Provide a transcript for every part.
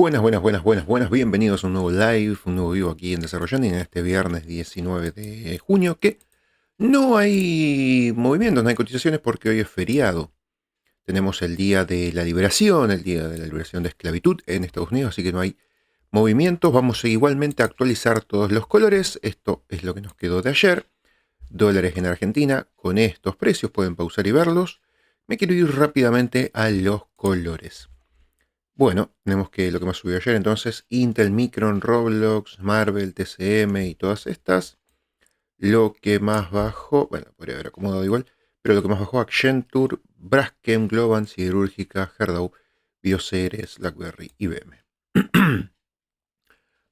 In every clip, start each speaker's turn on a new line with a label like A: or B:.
A: Buenas. Bienvenidos a un nuevo live, un nuevo vivo aquí en Desarrollando en este viernes 19 de junio, que no hay movimientos, no hay cotizaciones porque hoy es feriado. Tenemos el día de la liberación, el día de la liberación de esclavitud en Estados Unidos, así que no hay movimientos. Vamos igualmente a actualizar todos los colores. Esto es lo que nos quedó de ayer. Dólares en Argentina con estos precios, pueden pausar y verlos. Me quiero ir rápidamente a los colores. Bueno, tenemos que lo que más subió ayer, entonces, Intel, Micron, Roblox, Marvel, TCM y todas estas. Lo que más bajó, bueno, podría haber acomodado igual, pero lo que más bajó, Accenture, Braskem, Globant, Siderúrgica, Herdau, Bioceres, BlackBerry, IBM.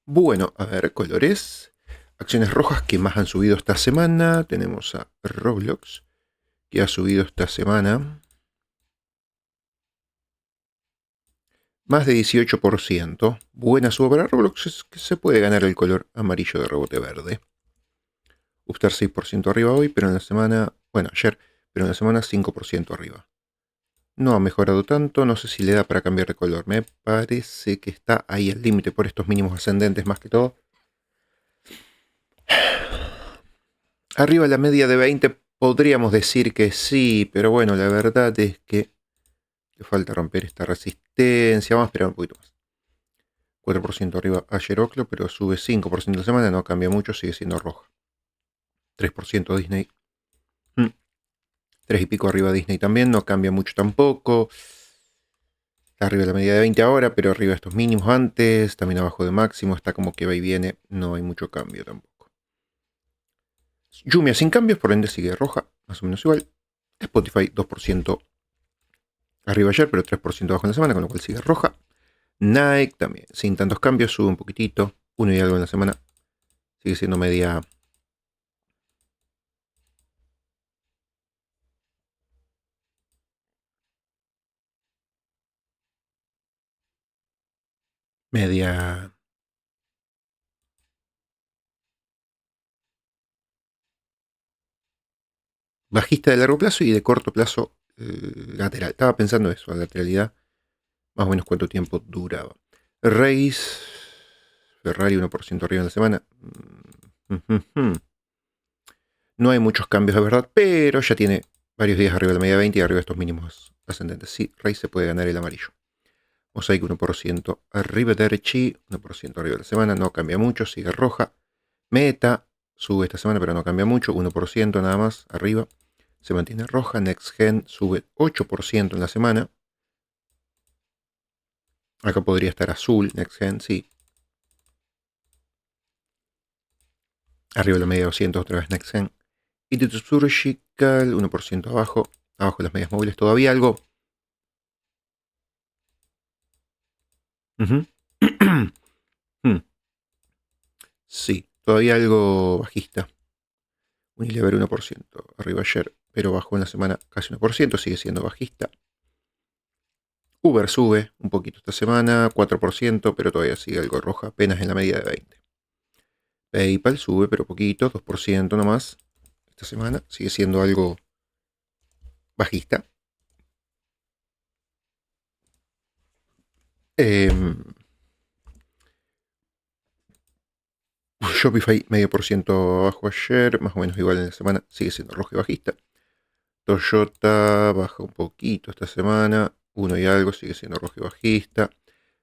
A: Bueno, a ver, colores. Acciones rojas que más han subido esta semana. Tenemos a Roblox, que ha subido esta semana más de 18%. Buena suba para Roblox, es que se puede ganar el color amarillo de rebote verde. Upstar 6% arriba hoy, pero en la semana, bueno, ayer, pero en la semana 5% arriba. No ha mejorado tanto, no sé si le da para cambiar de color. Me parece que está ahí al límite por estos mínimos ascendentes más que todo. Arriba la media de 20 podríamos decir que sí, pero bueno, la verdad es que le falta romper esta resistencia. Vamos a esperar un poquito más. 4% arriba ayer Oclo, pero sube 5% la semana, no cambia mucho, sigue siendo roja. 3% Disney. 3 y pico arriba Disney también, no cambia mucho tampoco. Está arriba de la media de 20 ahora, pero arriba de estos mínimos antes, también abajo de máximo, está como que va y viene, no hay mucho cambio tampoco. Jumia sin cambios, por ende sigue roja, más o menos igual. Spotify 2% arriba ayer, pero 3% abajo en la semana, con lo cual sigue roja. Nike también, sin tantos cambios, sube un poquitito, 1 y algo en la semana, sigue siendo media bajista de largo plazo y de corto plazo lateral. Estaba pensando eso, la lateralidad, más o menos cuánto tiempo duraba. Race, Ferrari 1% arriba en la semana. No hay muchos cambios de verdad, pero ya tiene varios días arriba de la media 20 y arriba de estos mínimos ascendentes. Sí, Race se puede ganar el amarillo. Mosaic 1% arriba de Archie, 1% arriba de la semana, no cambia mucho, sigue roja. Meta sube esta semana, pero no cambia mucho, 1% nada más arriba. Se mantiene roja. NextGen sube 8% en la semana. Acá podría estar azul, NextGen, sí. Arriba de la media 200 otra vez NextGen. Institute Surgical, 1% abajo. Abajo de las medias móviles todavía algo. Sí, todavía algo bajista. Unilever 1%. Arriba ayer, pero bajó en la semana casi 1%. Sigue siendo bajista. Uber sube un poquito esta semana, 4%, pero todavía sigue algo roja, apenas en la media de 20. PayPal sube, pero poquito, 2% nomás. Esta semana sigue siendo algo bajista. Shopify medio por ciento abajo ayer, más o menos igual en la semana, sigue siendo rojo y bajista. Toyota baja un poquito esta semana, 1 y algo, sigue siendo rojo y bajista.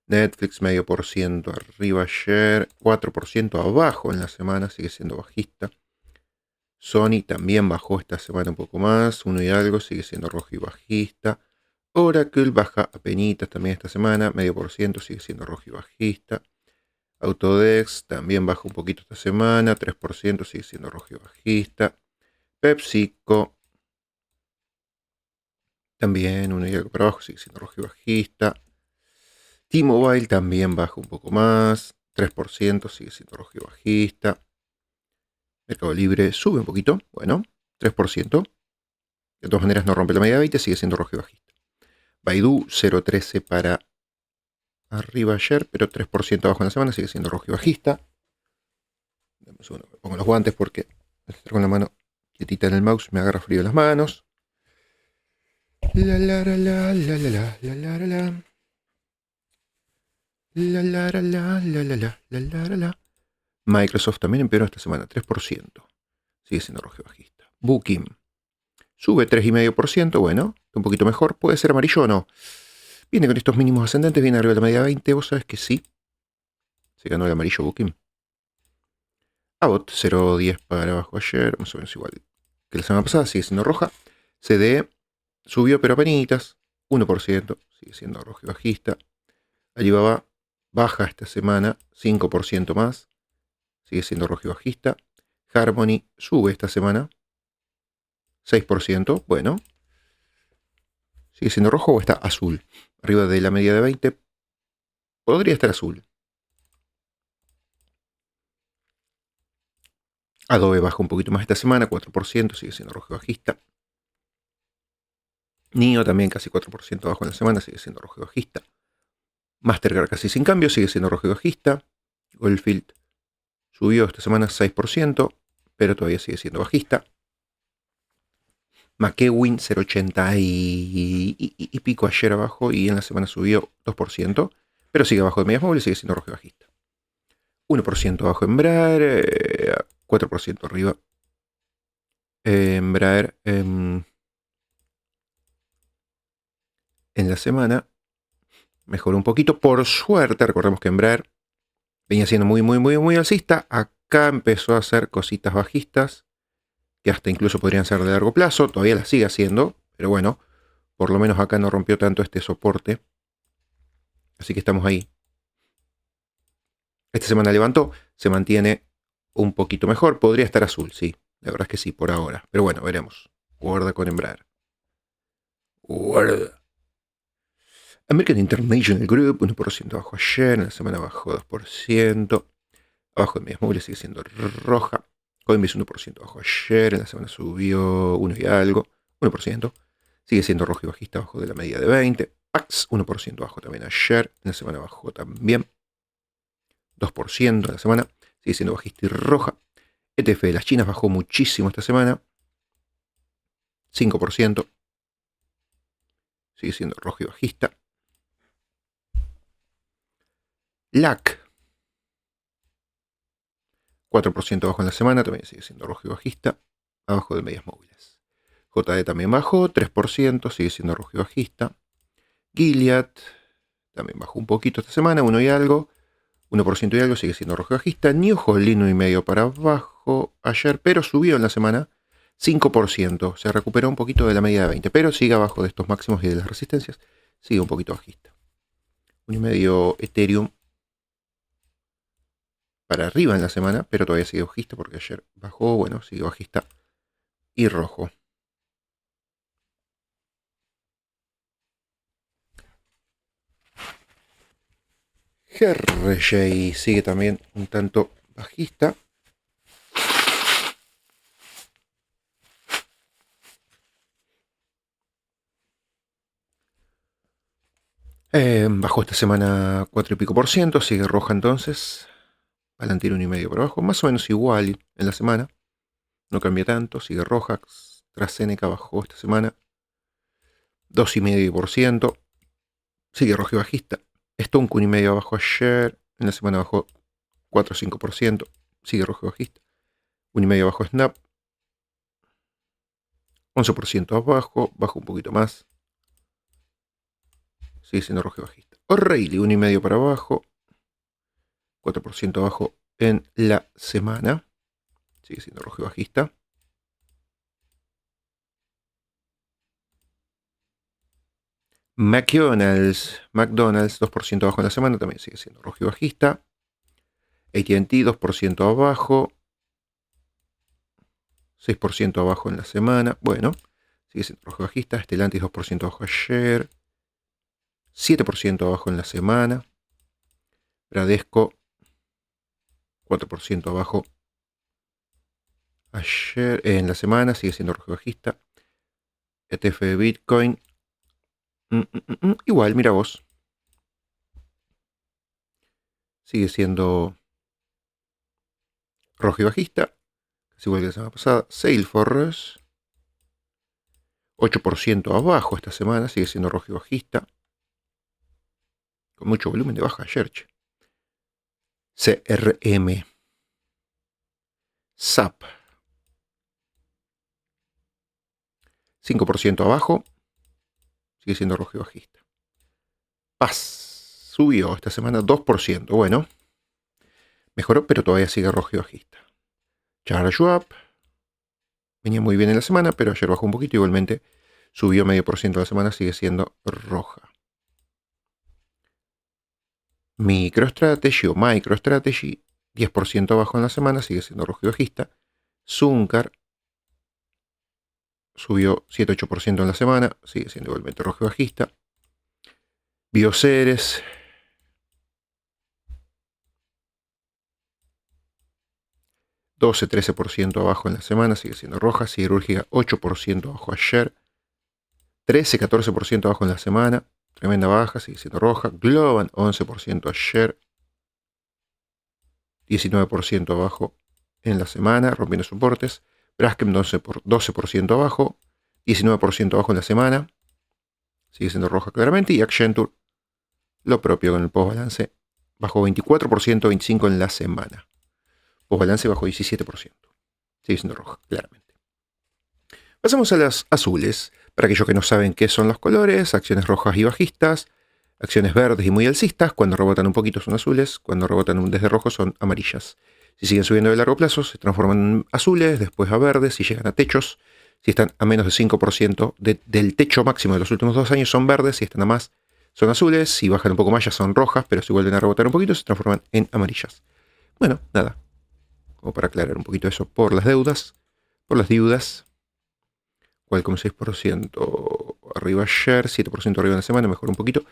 A: Netflix medio por ciento arriba ayer, 4% abajo en la semana, sigue siendo bajista. Sony también bajó esta semana un poco más, 1 y algo, sigue siendo rojo y bajista. Oracle baja apenitas también esta semana, medio por ciento, sigue siendo rojo y bajista. Autodex también baja un poquito esta semana, 3%, sigue siendo rojo y bajista. PepsiCo también 1 y algo para abajo, sigue siendo rojo y bajista. T-Mobile también baja un poco más, 3%, sigue siendo rojo y bajista. Mercado Libre sube un poquito, bueno, 3%. De todas maneras no rompe la media de 20, sigue siendo rojo y bajista. Baidu 0,13 para arriba ayer, pero 3% abajo en la semana, sigue siendo rojo y bajista. Dame un segundo, me pongo los guantes porque estar con la mano quietita en el mouse me agarra frío en las manos. La la la la la la la la la la. La, la, la, la, la, la, la, la, la, la, la. Microsoft también empeoró esta semana, 3%. Sigue siendo rojo y bajista. Booking sube 3,5%. Bueno, un poquito mejor. ¿Puede ser amarillo o no? Viene con estos mínimos ascendentes, viene arriba de la media 20. Vos sabés que sí. Se ganó el amarillo Booking. Abbott 0,10 para abajo ayer, más o menos igual que la semana pasada, sigue siendo roja. CD subió pero apenitas, 1%, sigue siendo rojo y bajista. Alibaba baja esta semana, 5% más, sigue siendo rojo y bajista. Harmony sube esta semana, 6%, bueno. ¿Sigue siendo rojo o está azul? Arriba de la media de 20, podría estar azul. Adobe baja un poquito más esta semana, 4%, sigue siendo rojo y bajista. NIO también casi 4% abajo en la semana, sigue siendo rojo y bajista. Mastercard casi sin cambio, sigue siendo rojo y bajista. Goldfield subió esta semana 6%, pero todavía sigue siendo bajista. McEwin 0,80 y pico ayer abajo y en la semana subió 2%, pero sigue abajo de medias móviles, sigue siendo rojo y bajista. 1% abajo Embraer, 4% arriba. Embraer en la semana mejoró un poquito. Por suerte, recordemos que Embraer venía siendo muy alcista. Acá empezó a hacer cositas bajistas, que hasta incluso podrían ser de largo plazo. Todavía las sigue haciendo, pero bueno, por lo menos acá no rompió tanto este soporte. Así que estamos ahí. Esta semana levantó, se mantiene un poquito mejor. Podría estar azul, sí. La verdad es que sí, por ahora. Pero bueno, veremos. Guarda con Embraer. Guarda. American International Group, 1% abajo ayer. En la semana bajó 2%. Abajo de medias móviles sigue siendo roja. Coinbase 1% abajo ayer. En la semana subió 1 y algo. 1%. Sigue siendo rojo y bajista abajo de la media de 20. Pax 1% abajo también ayer. En la semana bajó también 2% en la semana. Sigue siendo bajista y roja. ETF de las chinas bajó muchísimo esta semana. 5%. Sigue siendo rojo y bajista. LAC 4% abajo en la semana. También sigue siendo rojo y bajista. Abajo de medias móviles. JD también bajó 3%. Sigue siendo rojo y bajista. Gilead también bajó un poquito esta semana. 1 y algo. 1% y algo, sigue siendo rojo y bajista. New Holland 1,5 para abajo ayer, pero subió en la semana 5%. Se recuperó un poquito de la media de 20, pero sigue abajo de estos máximos y de las resistencias. Sigue un poquito bajista. 1,5 Ethereum para arriba en la semana, pero todavía sigue bajista porque ayer bajó. Bueno, sigue bajista y rojo. GRJ sigue también un tanto bajista. Bajó esta semana 4 y pico por ciento, sigue roja entonces. Palantir 1,5 por abajo, más o menos igual en la semana. No cambia tanto, sigue roja. AstraZeneca bajó esta semana 2,5%. Sigue rojo y bajista. Stonk 1,5 abajo ayer. En la semana bajó 4 o 5%. Sigue rojo y bajista. 1,5 abajo Snap. 11% abajo. Bajo un poquito más. Sigue siendo rojo y bajista. O'Reilly 1,5 para abajo. 4% abajo en la semana. Sigue siendo rojo y bajista. McDonald's 2% abajo en la semana, también sigue siendo rojo y bajista. AT&T 2% abajo. 6% abajo en la semana. Bueno, sigue siendo rojo y bajista. Stellantis 2% abajo ayer. 7% abajo en la semana. Bradesco 4% abajo ayer. En la semana sigue siendo rojo y bajista. ETF de Bitcoin. Igual, mira vos. Sigue siendo rojo y bajista. Casi igual que la semana pasada. Salesforce 8% abajo esta semana. Sigue siendo rojo y bajista. Con mucho volumen de baja ayer, che. CRM. SAP. 5% abajo. Sigue siendo rojo y bajista. Paz. Subió esta semana 2%. Bueno. Mejoró, pero todavía sigue rojo y bajista. Charles Schwab. Venía muy bien en la semana, pero ayer bajó un poquito. Igualmente subió 0,5% la semana. Sigue siendo roja. MicroStrategy o MicroStrategy. 10% abajo en la semana. Sigue siendo rojo y bajista. Zuncar. Subió 7-8% en la semana. Sigue siendo igualmente rojo y bajista. Bioceres. 12-13% abajo en la semana, sigue siendo roja. Siderúrgica 8% abajo ayer. 13-14% abajo en la semana, tremenda baja, sigue siendo roja. Globan 11% ayer. 19% abajo en la semana, rompiendo soportes. Braskem 12% abajo. 19% abajo en la semana, sigue siendo roja claramente. Y Accenture lo propio con el post-balance. Bajó 24%, 25% en la semana. Post-balance bajó 17%. Sigue siendo roja, claramente. Pasamos a las azules. Para aquellos que no saben qué son los colores, acciones rojas y bajistas, acciones verdes y muy alcistas. Cuando rebotan un poquito son azules, cuando rebotan desde rojo son amarillas. Si siguen subiendo de largo plazo, se transforman en azules, después a verdes, si llegan a techos. Si están a menos de 5% del techo máximo de los últimos 2 años son verdes, si están a más son azules, si bajan un poco más ya son rojas, pero si vuelven a rebotar un poquito se transforman en amarillas. Bueno, nada, como para aclarar un poquito eso por las deudas, por las deudas. Qualcomm 6% arriba ayer, 7% arriba en la semana, mejoró un poquito.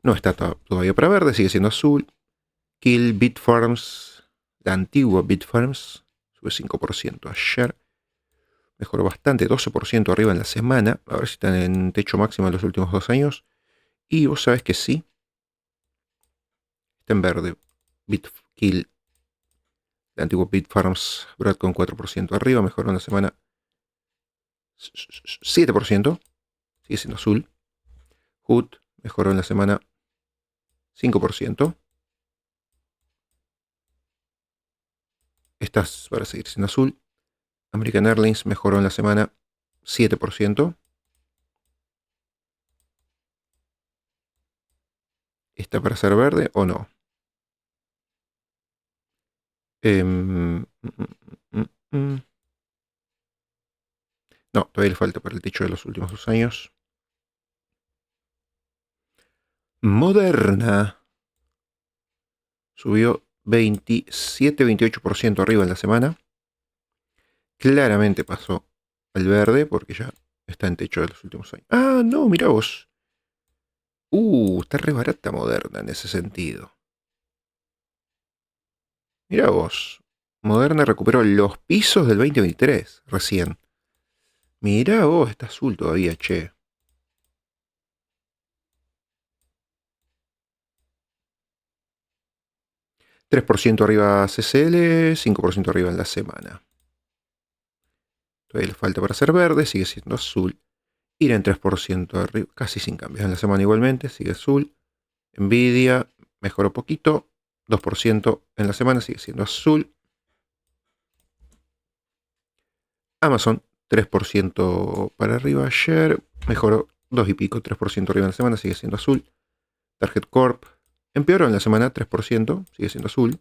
A: No está todavía para verde, sigue siendo azul. Kill Bitfarms, la antigua Bitfarms, sube 5% ayer. Mejoró bastante, 12% arriba en la semana. A ver si están en techo máximo en los últimos 2 años. Y vos sabés que sí. Está en verde. Kill, la antigua Bitfarms, Broadcom 4% arriba, mejoró en la semana 7%. Sigue siendo azul. Hood mejoró en la semana 5%. Estas para seguir siendo azul. American Airlines mejoró en la semana 7%. ¿Está para ser verde o no? No, todavía le falta para el techo de los últimos 2 años. Moderna subió 27-28% arriba en la semana. Claramente pasó al verde porque ya está en techo de los últimos años. Ah, no, mirá vos. Está re barata Moderna en ese sentido. Mirá vos. Moderna recuperó los pisos del 2023 recién. Mirá vos, está azul todavía, che. 3% arriba CCL, 5% arriba en la semana. Todavía le falta para ser verde, sigue siendo azul. IRA en 3% arriba, casi sin cambios en la semana igualmente, sigue azul. Nvidia mejoró poquito, 2% en la semana, sigue siendo azul. Amazon 3% para arriba ayer, mejoró 2 y pico, 3% arriba en la semana, sigue siendo azul. Target Corp empeoró en la semana 3%, sigue siendo azul. De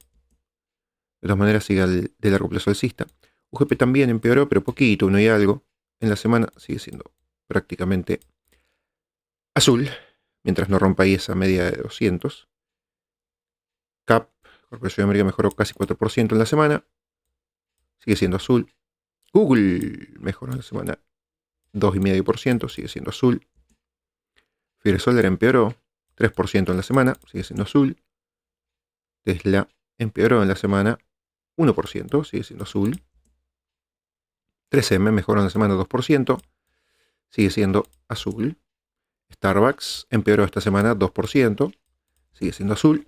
A: todas maneras sigue de largo plazo alcista. UGP también empeoró, pero poquito, 1 y algo. En la semana sigue siendo prácticamente azul, mientras no rompa ahí esa media de 200. CAP, Corporación de América, mejoró casi 4% en la semana, sigue siendo azul. Google mejoró en la semana 2,5%, sigue siendo azul. Firesolder empeoró 3% en la semana, sigue siendo azul. Tesla empeoró en la semana 1%, sigue siendo azul. 3M mejoró en la semana 2%, sigue siendo azul. Starbucks empeoró esta semana 2%, sigue siendo azul.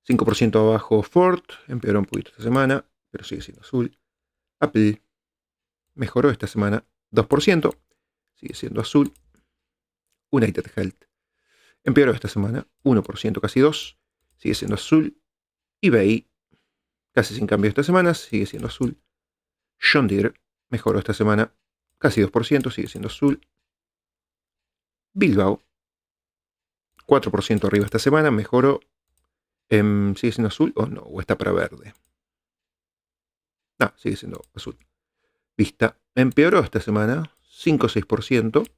A: 5% abajo Ford, empeoró un poquito esta semana, pero sigue siendo azul. Apple mejoró esta semana 2%, sigue siendo azul. United Health empeoró esta semana, 1%, casi 2%, sigue siendo azul. eBay, casi sin cambio esta semana, sigue siendo azul. John Deere mejoró esta semana, casi 2%, sigue siendo azul. Bilbao, 4% arriba esta semana, mejoró. ¿Sigue siendo azul o no? ¿O está para verde? No, sigue siendo azul. Vista empeoró esta semana, 5 o 6%,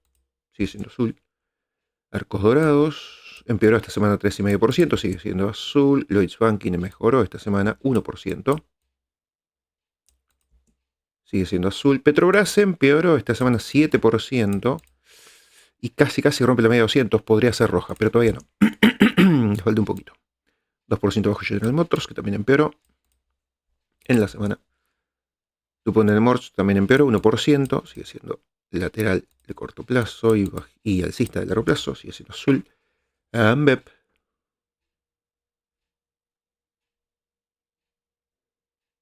A: sigue siendo azul. Arcos Dorados empeoró esta semana 3,5%, sigue siendo azul. Lloyds Banking mejoró esta semana 1%, sigue siendo azul. Petrobras empeoró esta semana 7% y casi rompe la media de 200, podría ser roja, pero todavía no. Le falta un poquito. 2% bajo General Motors, que también empeoró en la semana. DuPont Motors también empeoró 1%, sigue siendo lateral de corto plazo y alcista de largo plazo, sigue siendo azul. Ambev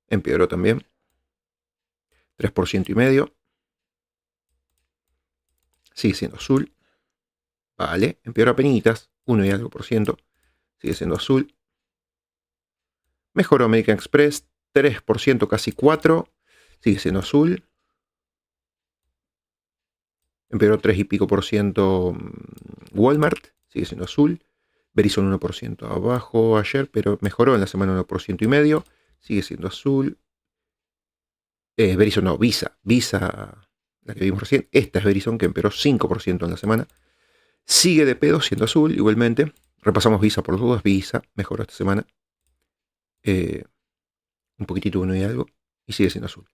A: empeoró también, 3,5%, sigue siendo azul. Vale, empeoró a penitas, 1 y algo por ciento, sigue siendo azul. Mejoró American Express, 3%, casi 4%, sigue siendo azul. Empeoró 3 y pico por ciento Walmart, sigue siendo azul. Verizon 1% abajo ayer, pero mejoró en la semana 1,5%, sigue siendo azul. Verizon no, Visa, la que vimos recién. Esta es Verizon, que empeoró 5% en la semana. Sigue de pedo siendo azul igualmente. Repasamos Visa por dudas. Visa mejoró esta semana. Un poquitito, 1 y algo. Y sigue siendo azul.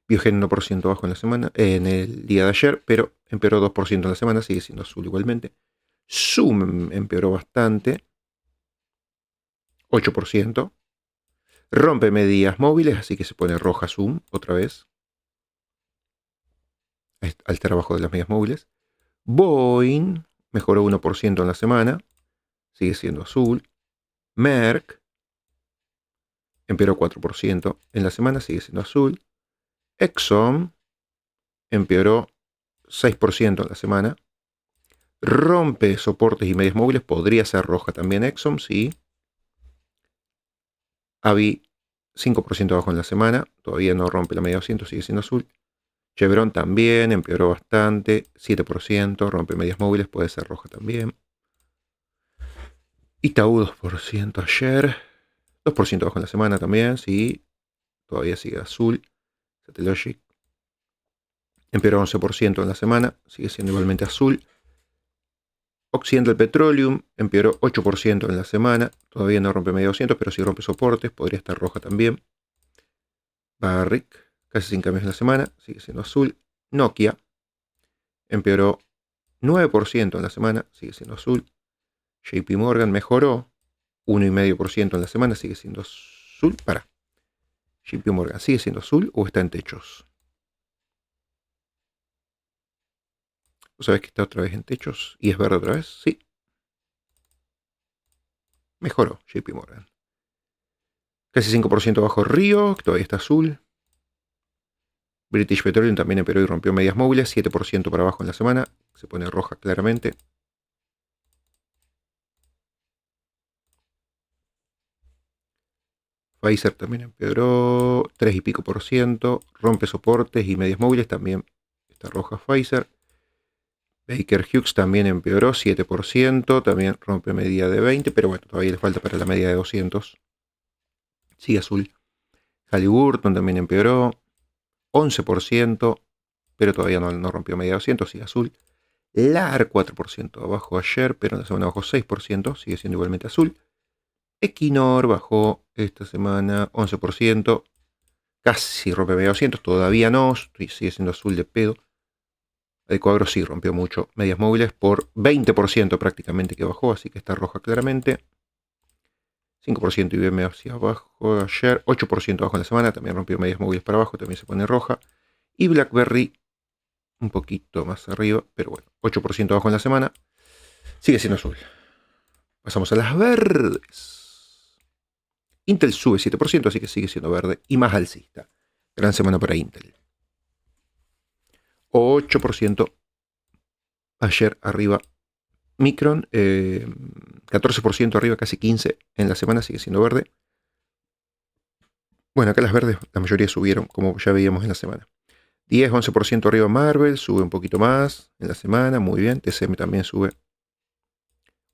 A: Biogen 1% abajo en la semana, en el día de ayer, pero empeoró 2% en la semana. Sigue siendo azul igualmente. Zoom empeoró bastante. 8%. Rompe medias móviles, así que se pone roja Zoom otra vez. Al estar abajo de las medias móviles. Boeing mejoró 1% en la semana. Sigue siendo azul. Merck empeoró 4% en la semana. Sigue siendo azul. Exxon empeoró 6% en la semana. Rompe soportes y medias móviles. Podría ser roja también Exxon, sí. Avi 5% abajo en la semana. Todavía no rompe la media 200, sigue siendo azul. Chevron también empeoró bastante. 7%, rompe medias móviles, puede ser roja también. Itaú 2% ayer. 2% abajo en la semana también, sí. Todavía sigue azul. Satellogic empeoró 11% en la semana. Sigue siendo igualmente azul. Occidental Petroleum empeoró 8% en la semana. Todavía no rompe media 200, pero sí rompe soportes. Podría estar roja también. Barrick, casi sin cambios en la semana. Sigue siendo azul. Nokia empeoró 9% en la semana. Sigue siendo azul. JP Morgan mejoró 1,5% en la semana. Sigue siendo azul. JP Morgan, ¿sigue siendo azul o está en techos? ¿Vos sabés que está otra vez en techos y es verde otra vez? Sí. Mejoró JP Morgan. Casi 5% bajo Río, que todavía está azul. British Petroleum también empeoró y rompió medias móviles, 7% para abajo en la semana. Se pone roja claramente. Pfizer también empeoró 3 y pico por ciento. Rompe soportes y medias móviles, también está roja Pfizer. Baker Hughes también empeoró 7%, también rompe media de 20, pero bueno, todavía le falta para la media de 200. Sigue azul. Halliburton también empeoró 11%, pero todavía no rompió media de 200, sigue azul. LAR 4% abajo ayer, pero en la semana bajó 6%, sigue siendo igualmente azul. Equinor bajó esta semana 11%, casi rompe media de 200, todavía no, sigue siendo azul de pedo. Ecuador sí rompió mucho medias móviles por 20% prácticamente que bajó, así que está roja claramente. 5% IBM hacia abajo ayer, 8% abajo en la semana, también rompió medias móviles para abajo, también se pone roja. Y BlackBerry un poquito más arriba, pero bueno, 8% abajo en la semana, sigue siendo azul. Pasamos a las verdes. Intel sube 7%, así que sigue siendo verde y más alcista. Gran semana para Intel. 8% ayer arriba Micron, 14% arriba, casi 15% en la semana, sigue siendo verde. Bueno, acá las verdes, la mayoría subieron, como ya veíamos en la semana. 10, 11% arriba Marvel, sube un poquito más en la semana, muy bien. TCM también sube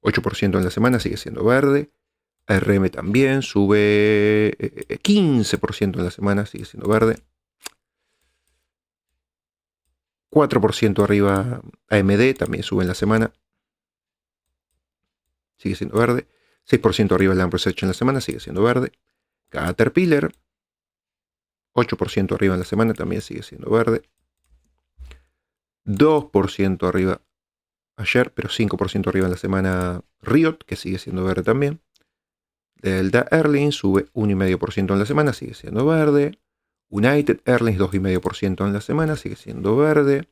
A: 8% en la semana, sigue siendo verde. ARM también sube 15% en la semana, sigue siendo verde. 4% arriba AMD, también sube en la semana, sigue siendo verde. 6% arriba Lam Research en la semana, sigue siendo verde. Caterpillar, 8% arriba en la semana, también sigue siendo verde. 2% arriba ayer, pero 5% arriba en la semana Riot, que sigue siendo verde también. Delta Airlines sube 1,5% en la semana, sigue siendo verde. United Airlines 2,5% en la semana, sigue siendo verde.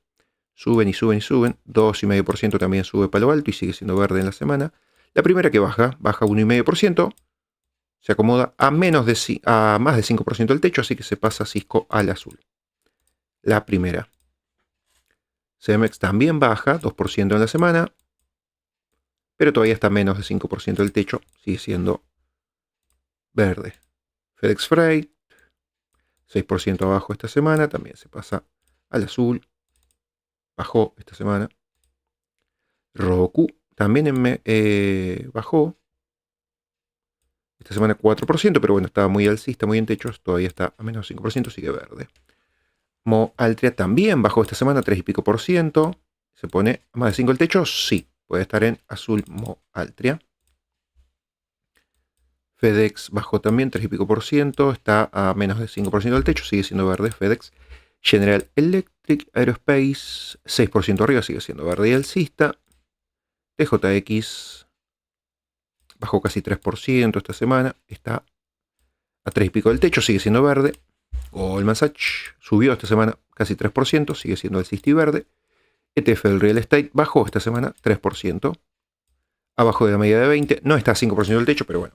A: Suben y suben y suben. 2,5% también sube Palo Alto y sigue siendo verde en la semana. La primera que baja 1,5%. Se acomoda a más de 5% del techo, así que se pasa Cisco al azul. La primera. Cemex también baja 2% en la semana, pero todavía está a menos de 5% del techo, sigue siendo verde. FedEx Freight, 6% abajo esta semana, también se pasa al azul, bajó esta semana. Roku también bajó esta semana 4%, pero bueno, estaba muy alcista, muy en techos, todavía está a menos de 5%, sigue verde. Mo Altria también bajó esta semana 3 y pico por ciento. ¿Se pone a más de 5 el techo? Sí, puede estar en azul Mo Altria. FedEx bajó también 3 y pico por ciento, está a menos de 5% del techo, sigue siendo verde FedEx. General Electric Aerospace 6% arriba, sigue siendo verde y alcista. TJX bajó casi 3% esta semana, está a 3 y pico del techo, sigue siendo verde. Goldman Sachs subió esta semana casi 3%, sigue siendo alcista y verde. ETF del Real Estate bajó esta semana 3%, abajo de la media de 20, no está a 5% del techo, pero bueno.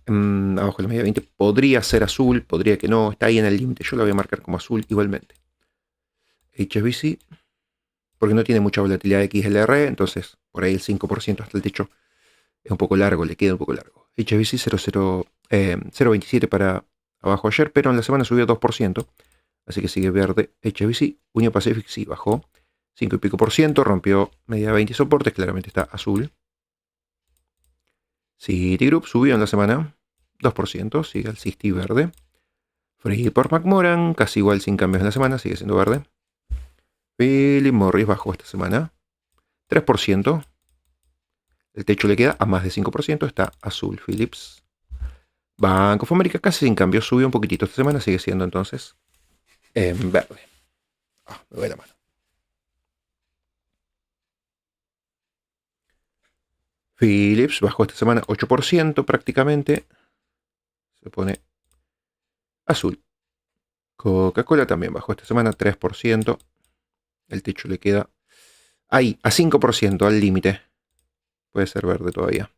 A: Abajo de la media de 20 podría ser azul, podría que no, está ahí en el límite, yo lo voy a marcar como azul igualmente. HSBC, porque no tiene mucha volatilidad de XLR, entonces por ahí el 5% hasta el techo es un poco largo, le queda un poco largo. HSBC 0,27 para abajo ayer, pero en la semana subió 2%, así que sigue verde. HSBC, Union Pacific sí bajó 5 y pico por ciento, rompió media de 20 soportes, claramente está azul. Citigroup subió en la semana 2%, sigue alcista y verde. Freeport McMoran, casi igual sin cambios en la semana, sigue siendo verde. Philip Morris bajó esta semana 3%. El techo le queda a más de 5%, está azul Philips. Bank of America casi sin cambios, subió un poquitito esta semana, sigue siendo entonces en verde. Me voy la mano. Philips bajó esta semana 8% prácticamente. Se pone azul. Coca-Cola también bajó esta semana 3%. El techo le queda ahí, a 5%, al límite. Puede ser verde todavía.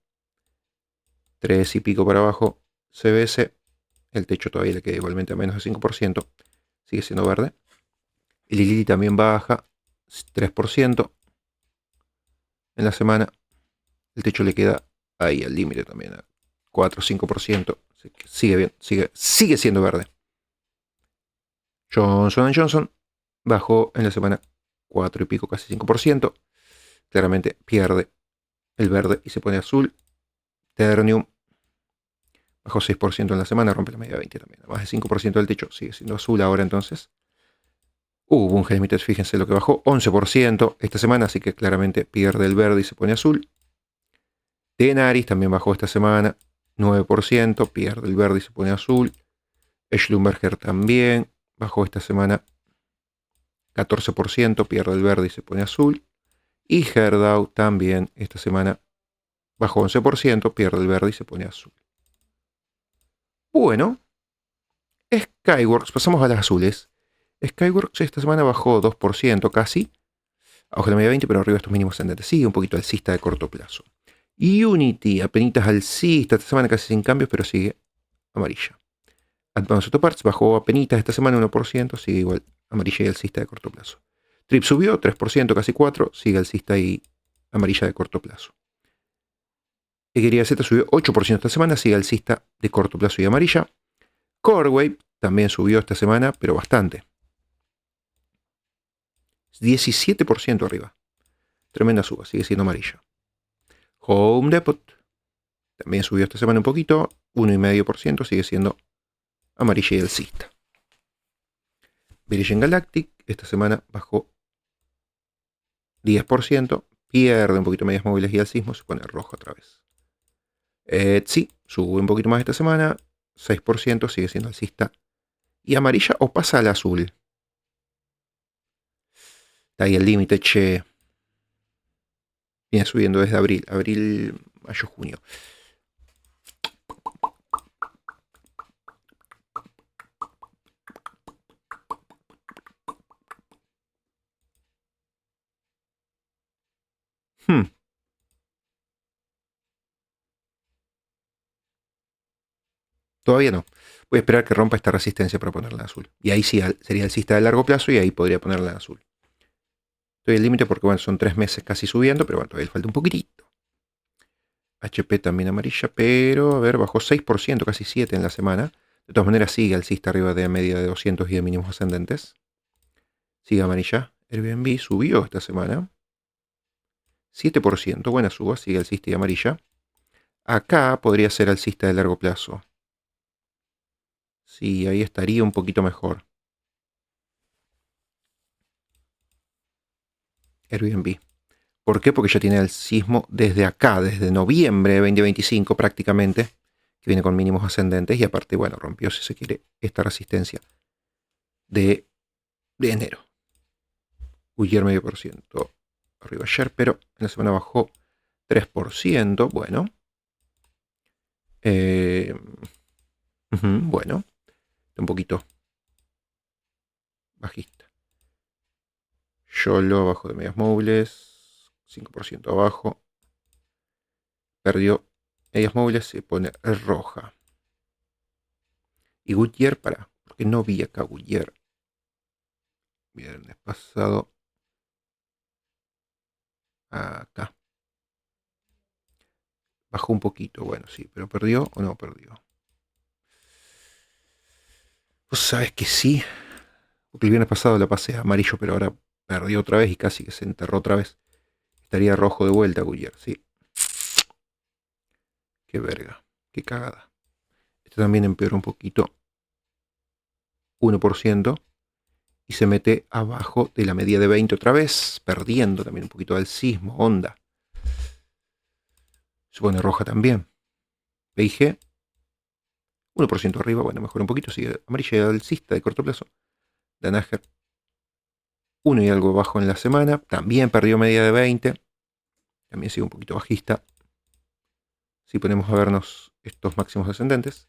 A: 3 y pico para abajo. CBS. El techo todavía le queda igualmente a menos de 5%. Sigue siendo verde. El Lilly también baja 3% en la semana. El techo le queda ahí al límite también, a 4 o 5%. Sigue bien, sigue siendo verde. Johnson Johnson bajó en la semana 4 y pico, casi 5%. Claramente pierde el verde y se pone azul. Ternium bajó 6% en la semana, rompe la media de 20 también. A más de 5% del techo, sigue siendo azul ahora entonces. Bunge Limited, fíjense lo que bajó, 11% esta semana, así que claramente pierde el verde y se pone azul. Tenaris también bajó esta semana, 9%, pierde el verde y se pone azul. Schlumberger también bajó esta semana 14%, pierde el verde y se pone azul. Y Gerdau también esta semana bajó 11%, pierde el verde y se pone azul. Bueno, Skyworks, pasamos a las azules. Skyworks esta semana bajó 2% casi, abajo de la media 20, pero arriba de estos mínimos ascendentes. Sigue un poquito alcista de corto plazo. Unity, apenitas alcista, esta semana casi sin cambios, pero sigue amarilla. Advanced Auto Parts bajó apenitas esta semana 1%, sigue igual amarilla y alcista de corto plazo. Trip subió 3%, casi 4%, sigue alcista y amarilla de corto plazo. XYZ subió 8% esta semana, sigue alcista de corto plazo y amarilla. Corewave también subió esta semana, pero bastante. 17% arriba. Tremenda suba, sigue siendo amarilla. Home Depot también subió esta semana un poquito, 1,5%, sigue siendo amarilla y alcista. Virgin Galactic esta semana bajó 10%, pierde un poquito medias móviles y alcismo, se pone rojo otra vez. Sí, sube un poquito más esta semana, 6%, sigue siendo alcista y amarilla o pasa al azul. Está ahí el límite, che. Viene subiendo desde abril, mayo, junio. Todavía no. Voy a esperar que rompa esta resistencia para ponerla en azul. Y ahí sí sería alcista de largo plazo y ahí podría ponerla en azul. Estoy al límite porque bueno, son 3 meses casi subiendo, pero bueno, todavía le falta un poquitito. HP también amarilla, pero a ver, bajó 6%, casi 7% en la semana. De todas maneras sigue alcista arriba de media de 200 y de mínimos ascendentes. Sigue amarilla. Airbnb subió esta semana. 7%, buena suba, sigue alcista y amarilla. Acá podría ser alcista de largo plazo. Sí, ahí estaría un poquito mejor. Airbnb. ¿Por qué? Porque ya tiene alcismo desde acá, desde noviembre de 2025 prácticamente, que viene con mínimos ascendentes y aparte, bueno, rompió, si se quiere, esta resistencia de enero. Huyer medio por ciento arriba ayer, pero en la semana bajó 3%, bueno. Bueno, un poquito bajista. Yolo abajo de medias móviles, 5% abajo. Perdió medias móviles, se pone roja. Y Goodyear, porque no vi acá Goodyear. Viernes pasado. Acá. Bajó un poquito, bueno, sí, pero perdió o no perdió. Vos sabés que sí, porque el viernes pasado la pasé a amarillo, pero ahora perdió otra vez y casi que se enterró otra vez. Estaría rojo de vuelta, Goodyear, sí. Qué verga, qué cagada. Este también empeoró un poquito. 1%. Y se mete abajo de la media de 20 otra vez, perdiendo también un poquito del sismo, onda. Se pone roja también. PIG, 1% arriba, bueno, mejor un poquito, sigue amarilla alcista de corto plazo. Danaher, 1 y algo bajo en la semana, también perdió media de 20. También sigue un poquito bajista. Si ponemos a vernos estos máximos ascendentes.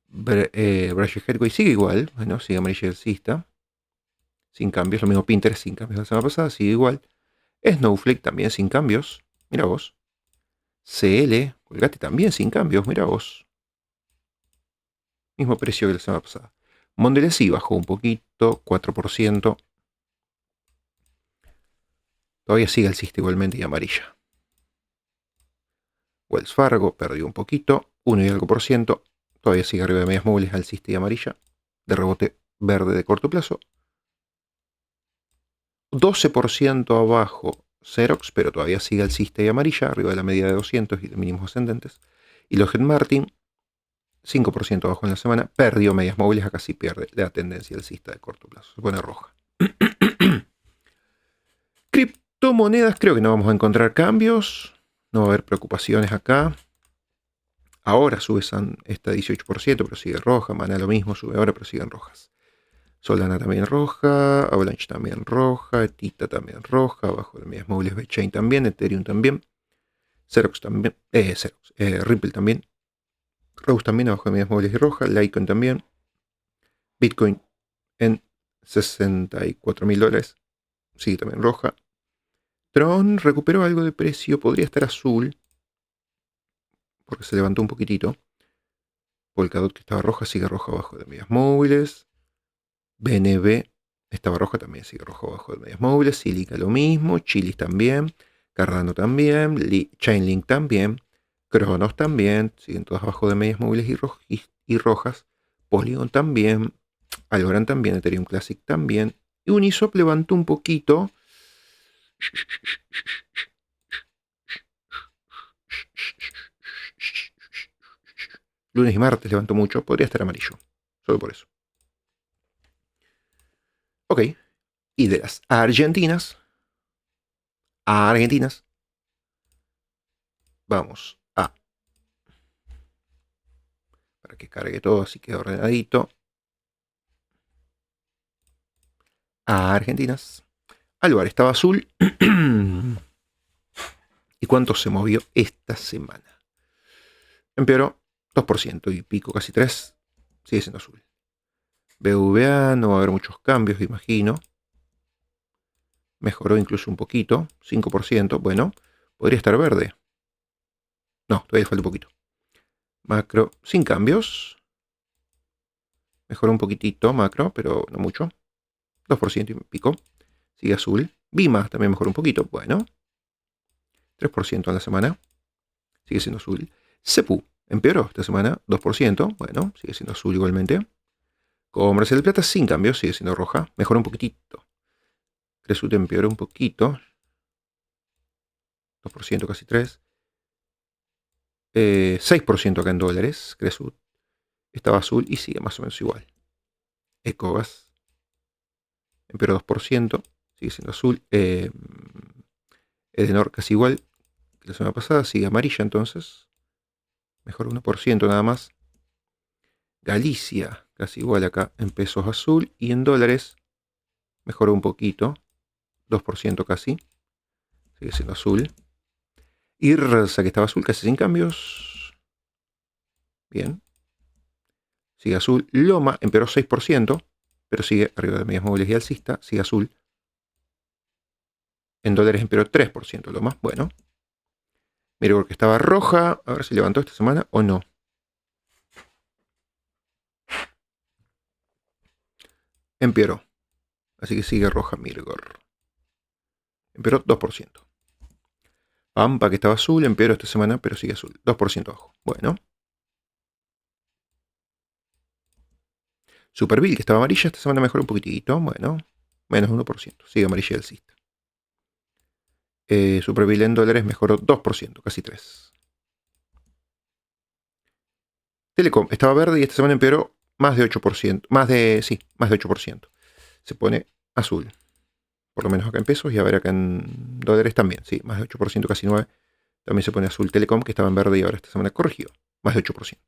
A: Brushy Headway sigue igual, bueno, sigue amarilla alcista. Sin cambios, lo mismo Pinterest sin cambios la semana pasada, sigue igual. Snowflake también sin cambios, mira vos. CL, Colgate también sin cambios, mira vos. Mismo precio que la semana pasada. Mondelez sí bajó un poquito, 4%. Todavía sigue alcista igualmente y amarilla. Wells Fargo perdió un poquito, 1 y algo por ciento. Todavía sigue arriba de medias móviles, alcista y amarilla. De rebote verde de corto plazo. 12% abajo Xerox, pero todavía sigue alcista y amarilla, arriba de la media de 200 y de mínimos ascendentes. Y Lockheed Martin, 5% abajo en la semana, perdió medias móviles, acá sí pierde la tendencia alcista de corto plazo, se pone roja. Criptomonedas, creo que no vamos a encontrar cambios, no va a haber preocupaciones acá. Ahora sube esta 18%, pero sigue roja. Mana lo mismo, sube ahora, pero siguen rojas. Solana también roja, Avalanche también roja, Tita también roja, abajo de medias móviles Bitchain también, Ethereum también, Xerox también, Ripple también, Rose también abajo de medias móviles y roja, Litecoin también, Bitcoin en $64.000, sigue también roja. Tron recuperó algo de precio, podría estar azul, porque se levantó un poquitito. Polkadot, que estaba roja, sigue roja abajo de medias móviles. BNB estaba roja, también sigue roja abajo de medias móviles. Silica lo mismo, Chilis también. Cardano también, Chainlink también, Cronos también, siguen todas abajo de medias móviles y rojas. Polygon también, Algorand también, Ethereum Classic también. Y Uniswap levantó un poquito. Lunes y martes levantó mucho, podría estar amarillo, solo por eso. Ok, y de las argentinas, vamos a, para que cargue todo así queda ordenadito, a argentinas. Alvar estaba azul. ¿Y cuánto se movió esta semana? Empeoró 2% y pico, casi 3%. Sigue siendo azul. BVA no va a haber muchos cambios, imagino. Mejoró incluso un poquito, 5%. Bueno, podría estar verde. No, todavía falta un poquito. Macro, sin cambios. Mejoró un poquitito macro, pero no mucho. 2% y pico. Sigue azul. Bima también mejoró un poquito. Bueno. 3% en la semana. Sigue siendo azul. Cepu empeoró esta semana. 2%. Bueno, sigue siendo azul igualmente. Comercial de plata sin cambios. Sigue siendo roja. Mejoró un poquitito. Cresut empeoró un poquito. 2%, casi 3%. 6% acá en dólares. Cresut estaba azul y sigue más o menos igual. Ecogas empeoró 2%. Sigue siendo azul. Edenor casi igual que la semana pasada. Sigue amarilla entonces. Mejor 1% nada más. Galicia casi igual acá en pesos azul. Y en dólares mejoró un poquito. 2% casi. Sigue siendo azul. IRSA que estaba azul casi sin cambios. Bien. Sigue azul. Loma empeoró 6%. Pero sigue arriba de medias móviles y alcista. Sigue azul. En dólares empeoró 3% Loma. Bueno. Miro porque estaba roja. A ver si levantó esta semana o no. Empeoró. Así que sigue roja Mirgor. Empeoró 2%. Pampa que estaba azul, empeoró esta semana, pero sigue azul. 2% abajo. Bueno. Superbill que estaba amarilla, esta semana mejoró un poquitito. Bueno. Menos 1%. Sigue amarilla el alcista. Superbill en dólares mejoró 2%, casi 3%. Telecom estaba verde y esta semana empeoró más de 8%. Más de 8%. Se pone azul. Por lo menos acá en pesos y a ver acá en dólares también. Sí, más de 8%, casi 9%. También se pone azul Telecom, que estaba en verde y ahora esta semana corrigió. Más de 8%.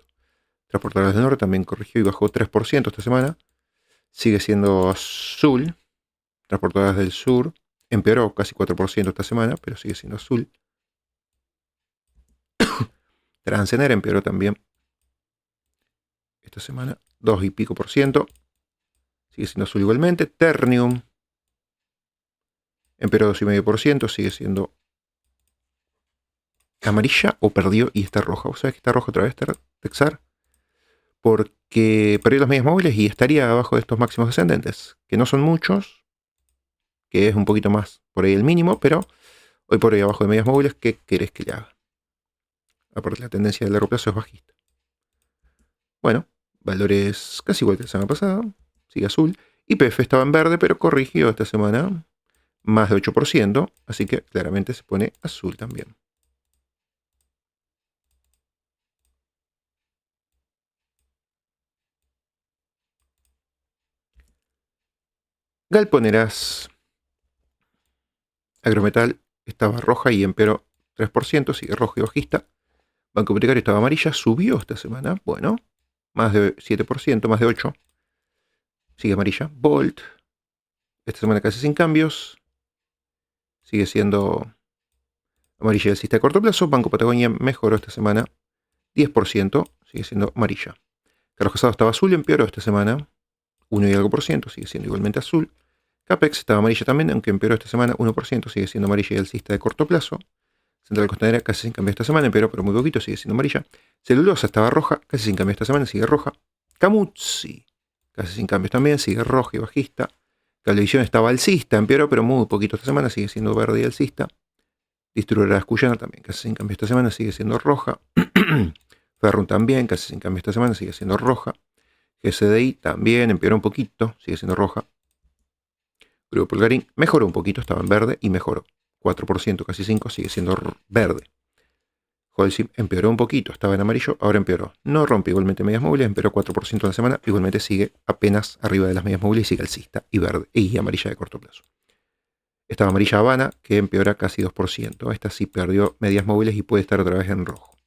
A: Transportadores del Norte también corrigió y bajó 3% esta semana. Sigue siendo azul. Transportadoras del Sur empeoró casi 4% esta semana, pero sigue siendo azul. Transener empeoró también esta semana, 2 y pico por ciento. Sigue siendo azul igualmente. Ternium empeoró 2,5%, sigue siendo amarilla o perdió y está roja. O sea que está roja otra vez Texar, porque perdió las medias móviles y estaría abajo de estos máximos descendentes, que no son muchos, que es un poquito más por ahí el mínimo, pero hoy por ahí abajo de medias móviles, ¿qué querés que le haga? Aparte la tendencia del largo plazo es bajista. Bueno, valores casi igual que la semana pasada, sigue azul. YPF estaba en verde, pero corrigió esta semana más de 8%, así que claramente se pone azul también. Galponeras. Agrometal estaba roja y empeoró 3%, sigue rojo y bajista. Banco Hipotecario estaba amarilla, subió esta semana, bueno, más de 7%, más de 8%. Sigue amarilla. Volt, esta semana casi sin cambios. Sigue siendo amarilla el alcista de corto plazo. Banco Patagonia mejoró esta semana 10%, sigue siendo amarilla. Carlos Casado estaba azul y empeoró esta semana 1 y algo por ciento, sigue siendo igualmente azul. Capex estaba amarilla también, aunque empeoró esta semana 1%, sigue siendo amarilla y alcista de corto plazo. Central Costanera casi sin cambio esta semana, empeoró pero muy poquito, sigue siendo amarilla. Celulosa estaba roja, casi sin cambio esta semana, sigue roja. Camuzzi, casi sin cambios también, sigue roja y bajista. Cablevisión estaba alcista, empeoró pero muy poquito esta semana, sigue siendo verde y alcista. Distribuidora Cuyana también, casi sin cambio esta semana, sigue siendo roja. Ferrum también, casi sin cambio esta semana, sigue siendo roja. GSDI también empeoró un poquito, sigue siendo roja. Grupo Pulgarín mejoró un poquito, estaba en verde y mejoró. 4%, casi 5%, sigue siendo verde. Holcim empeoró un poquito, estaba en amarillo, ahora empeoró. No rompe igualmente medias móviles, empeoró 4% en la semana, igualmente sigue apenas arriba de las medias móviles y sigue alcista y verde y amarilla de corto plazo. Estaba amarilla Habana, que empeora casi 2%. Esta sí perdió medias móviles y puede estar otra vez en rojo.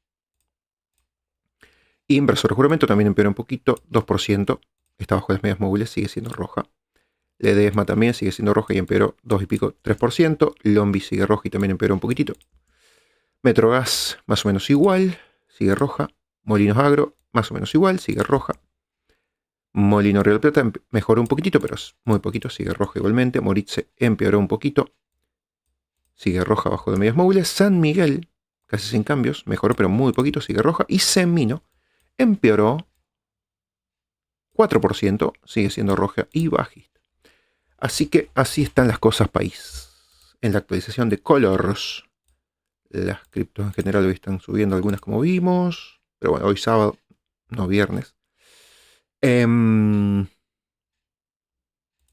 A: Inversor Juramento también empeora un poquito, 2%. Está bajo las medias móviles, sigue siendo roja. Ledesma también sigue siendo roja y empeoró 2 y pico, 3%. Lombi sigue roja y también empeoró un poquitito. Metrogas más o menos igual, sigue roja. Molinos Agro más o menos igual, sigue roja. Molino Río Plata mejoró un poquitito, pero es muy poquito, sigue roja igualmente. Moritze empeoró un poquito, sigue roja bajo de medias móviles. San Miguel, casi sin cambios, mejoró pero muy poquito, sigue roja. Y Semino empeoró 4%, sigue siendo roja y bajista. Así que así están las cosas, país. En la actualización de Colors, las criptos en general hoy están subiendo algunas como vimos, pero bueno, hoy sábado, no viernes.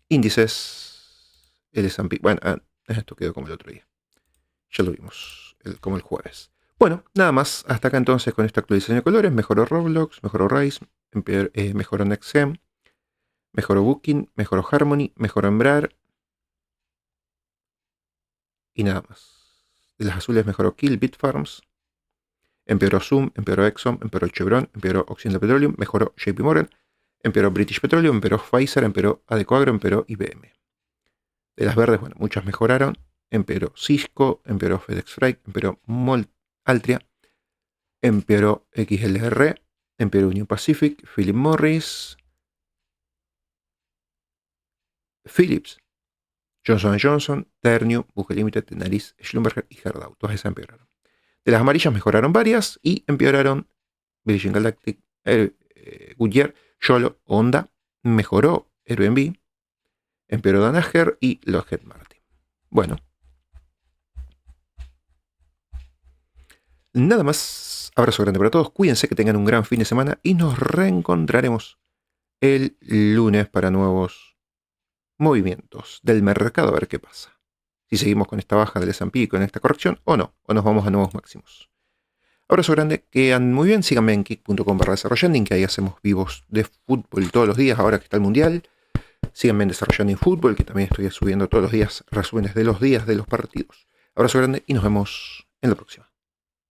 A: Índices, el S&P, bueno, esto quedó como el otro día. Ya lo vimos, como el jueves. Bueno, nada más, hasta acá entonces con esta actualización de colores. Mejoró Roblox, mejoró Rise, mejoró NextGen, mejoró Booking, mejoró Harmony, mejoró Embrar. Y nada más. De las azules mejoró Kill, Bitfarms, empeoró Zoom, empeoró Exxon, empeoró Chevron, empeoró Occidental Petroleum, mejoró JP Morgan, empeoró British Petroleum, empeoró Pfizer, empeoró Adecoagro, empeoró IBM. De las verdes, bueno, muchas mejoraron. Empeoró Cisco, empeoró FedEx Freight, empeoró Altria, empeoró XLR, empeoró Union Pacific, Philip Morris, Philips, Johnson Johnson, Ternium, Buque Limited, Tenaris, Schlumberger y Gerdau. Todas esas empeoraron. De las amarillas mejoraron varias y empeoraron Virgin Galactic, Goodyear, Yolo, Honda, mejoró Airbnb, empeoró Danaher y Lockheed Martin. Bueno. Nada más. Abrazo grande para todos. Cuídense, que tengan un gran fin de semana y nos reencontraremos el lunes para nuevos movimientos del mercado, a ver qué pasa. Si seguimos con esta baja del S&P y con esta corrección o no, o nos vamos a nuevos máximos. Abrazo grande, que anden muy bien. Síganme en kick.com/desarrollando, que ahí hacemos vivos de fútbol todos los días, ahora que está el mundial. Síganme en Desarrollando en Fútbol, que también estoy subiendo todos los días resúmenes de los días de los partidos. Abrazo grande y nos vemos en la próxima.